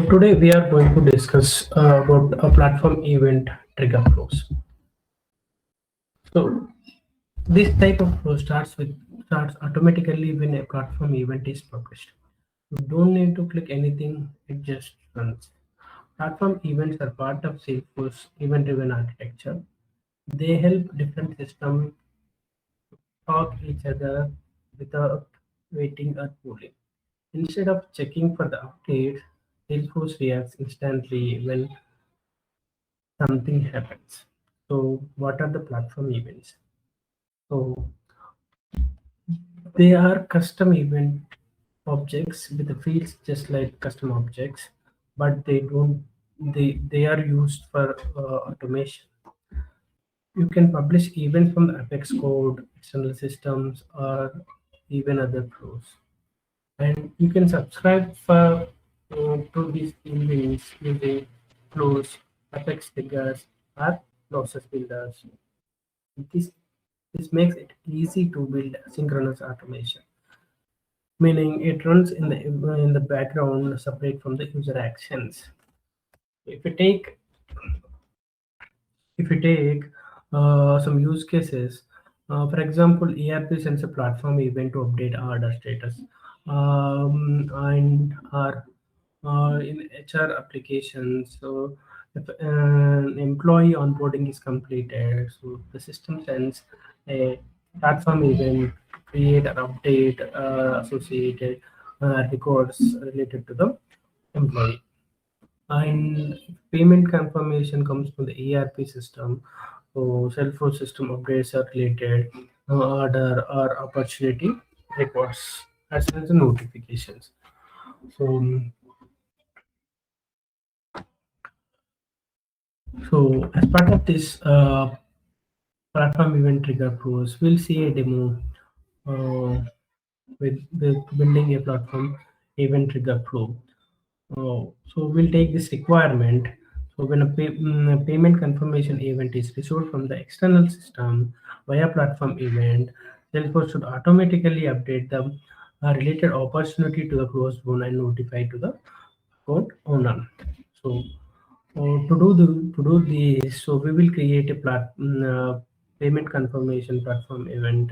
Today we are going to discuss about a platform event trigger flows. So this type of flow starts automatically when a platform event is published. You don't need to click anything; it just runs. Platform events are part of Salesforce event-driven architecture. They help different systems talk each other without waiting or pooling. Instead of checking for the updates, Salesforce reacts instantly when something happens. So, what are the platform events? So, they are custom event objects with the fields just like custom objects, but they are used for automation. You can publish events from the Apex code, external systems, or even other flows. And you can subscribe for to these events using flows, Apex triggers, or process builders. This this makes it easy to build asynchronous automation, meaning it runs in the background separate from the user actions. If you take if you take some use cases, for example, ERP sends a platform event to update order status, and our in HR applications. So if an employee onboarding is completed, so the system sends a platform event, create an update associated records related to the employee. And payment confirmation comes from the ERP system. So Salesforce system updates are related order or opportunity records as well as the notifications. So as part of this platform event trigger flows, we'll see a demo uh, with building a platform event trigger flow. So we'll take this requirement. So when a payment confirmation event is received from the external system via platform event, Salesforce should automatically update the related opportunity to the closed one and notify to the account owner. So to do this, so we will create a payment confirmation platform event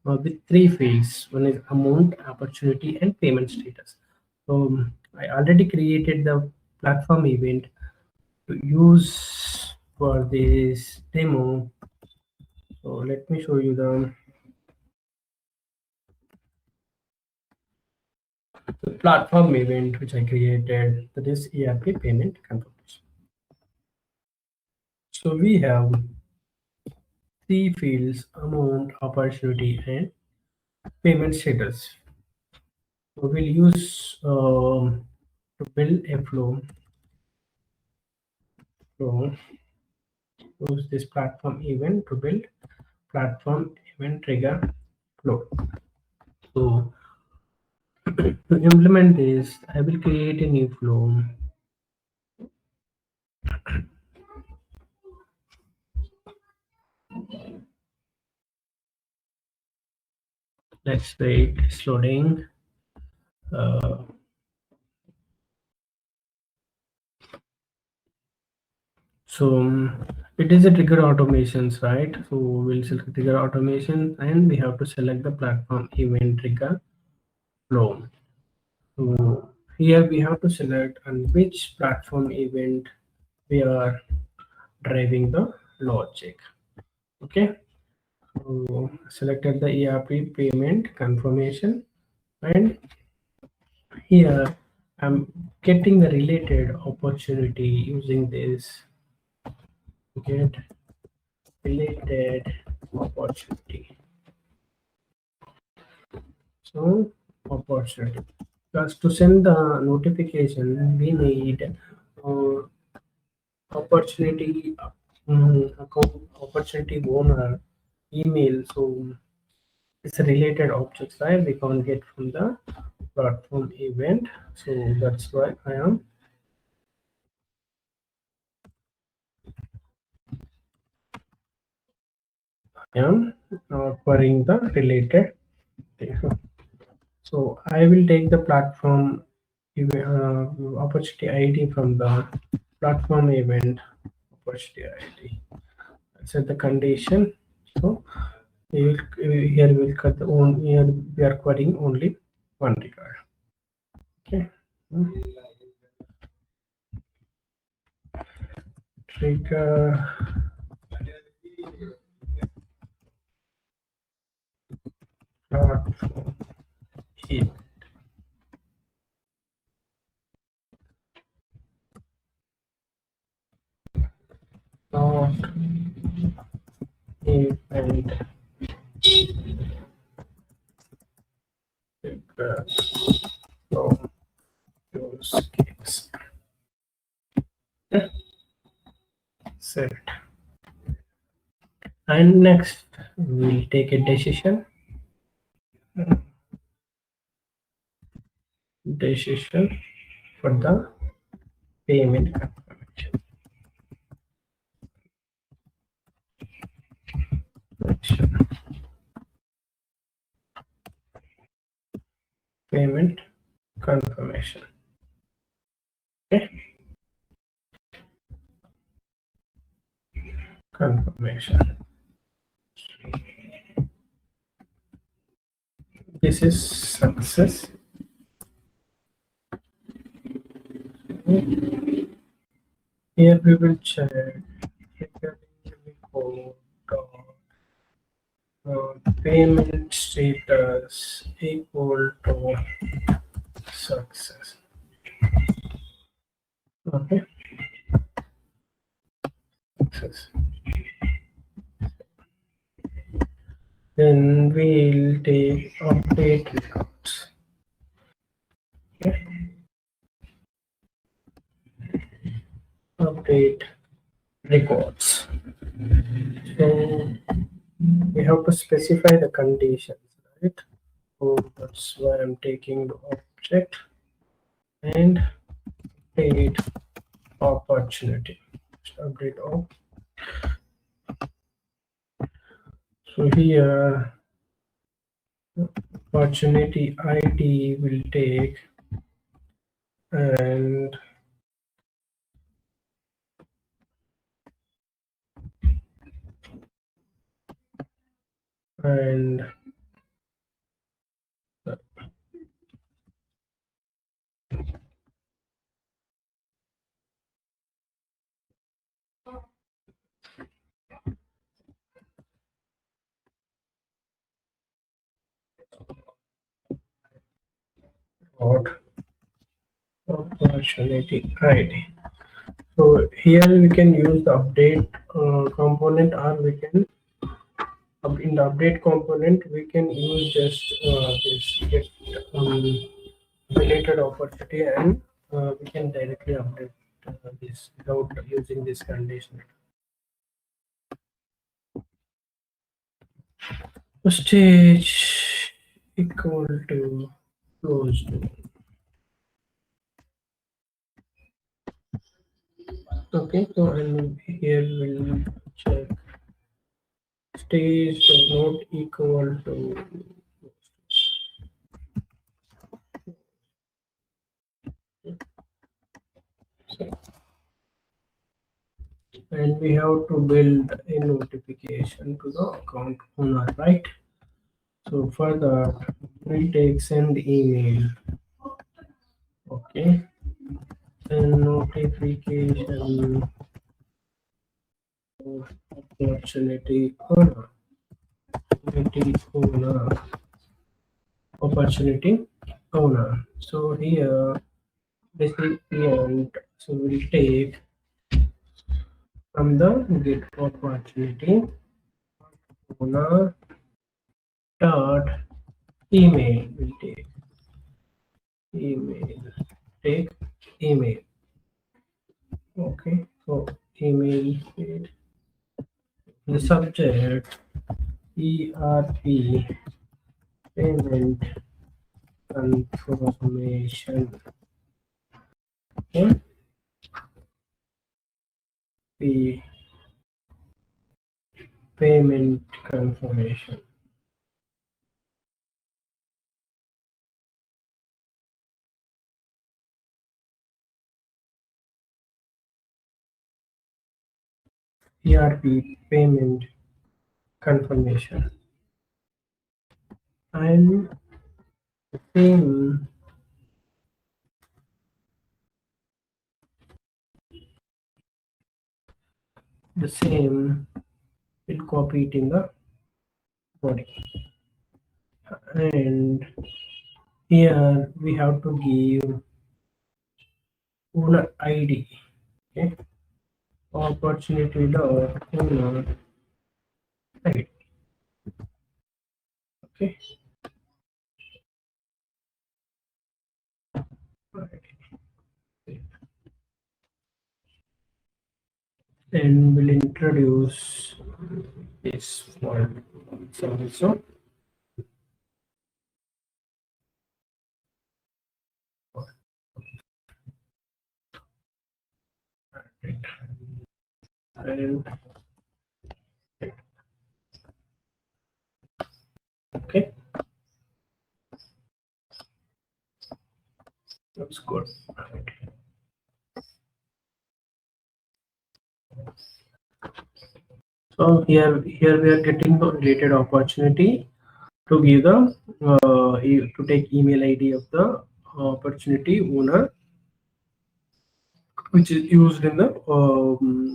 with three fields. One is amount, opportunity, and payment status. So I already created the platform event to use for this demo. So let me show you the platform event which I created, that is ERP payment confirmation. So we have three fields: amount, opportunity, and payment status. So we'll use to build a flow, use this platform event to build platform event trigger flow. So to implement this, I will create a new flow. Let's wait, it's loading. Uh, so it is a trigger automations, right? So we'll select trigger automation and we have to select the platform event trigger flow. So here we have to select on which platform event we are driving the logic. Okay, so selected the ERP payment confirmation, and here I'm getting the related opportunity using this get related opportunity. So opportunity, because to send the notification we need uh, opportunity account opportunity owner email. So it's a related objects, right? We can't get from the platform event. So that's why I am querying the related thing. So I will take the platform opportunity ID from the platform event opportunity ID. Set the condition. So here we'll cut the here we are querying only one record. Okay. Trigger platform event. Not event trigger from use case. Set. And next we'll take a decision for the payment confirmation. Payment confirmation. Okay. Confirmation. This is success. Here we will check report payment status equal to success. Okay. Success. Then we'll take update records. Okay. Update records. So we have to specify the conditions, right? So that's why I'm taking the object and update opportunity. Update op. So here opportunity ID will take and what opportunity ID. So here we can use the update component, or we can in the update component we can use just this get related opportunity, and we can directly update this without using this condition. Stage equal to closed. Okay, so and here we'll check stage does not equal to, and we have to build a notification to the account owner, right? So for that we take send email. Okay, and notification opportunity owner. Opportunity owner. So here recipient, so we'll take from the get opportunity owner dot email. We'll take email. Take email. Okay, so email the subject ERP payment confirmation. Okay, the payment confirmation. ERP payment confirmation. And same the same will copy it in the body. And here we have to give owner ID. Okay, opportunity dot owner ID. Okay, and we'll introduce this one also. And okay, that's good. So here we are getting the related opportunity to give the to take email ID of the opportunity owner, which is used in the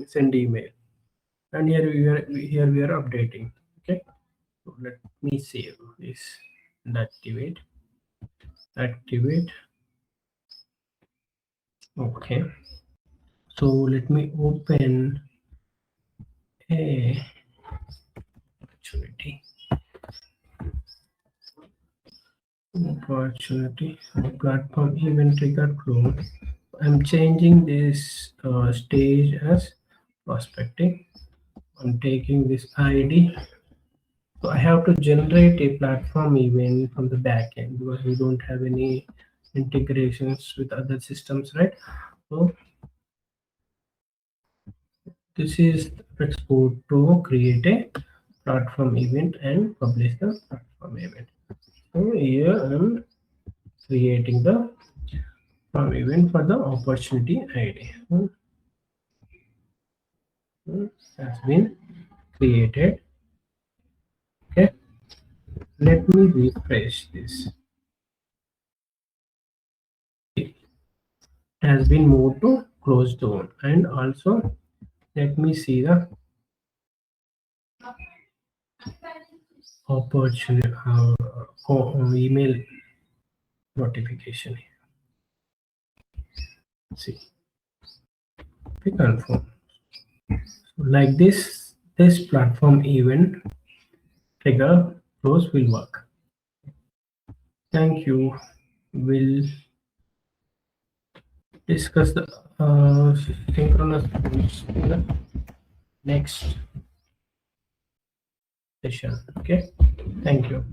send email. And here we are updating. Okay, so let me save this and activate. Okay, so let me open a opportunity platform event trigger clone. I'm changing this stage as prospecting. I'm taking this ID. So I have to generate a platform event from the backend because we don't have any integrations with other systems, right? So this is export to create a platform event and publish the platform event. So here I'm creating the platform event for the opportunity ID. Has been created. Okay, let me refresh this. It has been moved to closed zone, and also let me see the opportunity email notification. See, we confirm. Like this platform event trigger flows will work. Thank you. We'll discuss the synchronous tools in the next session. Okay. Thank you.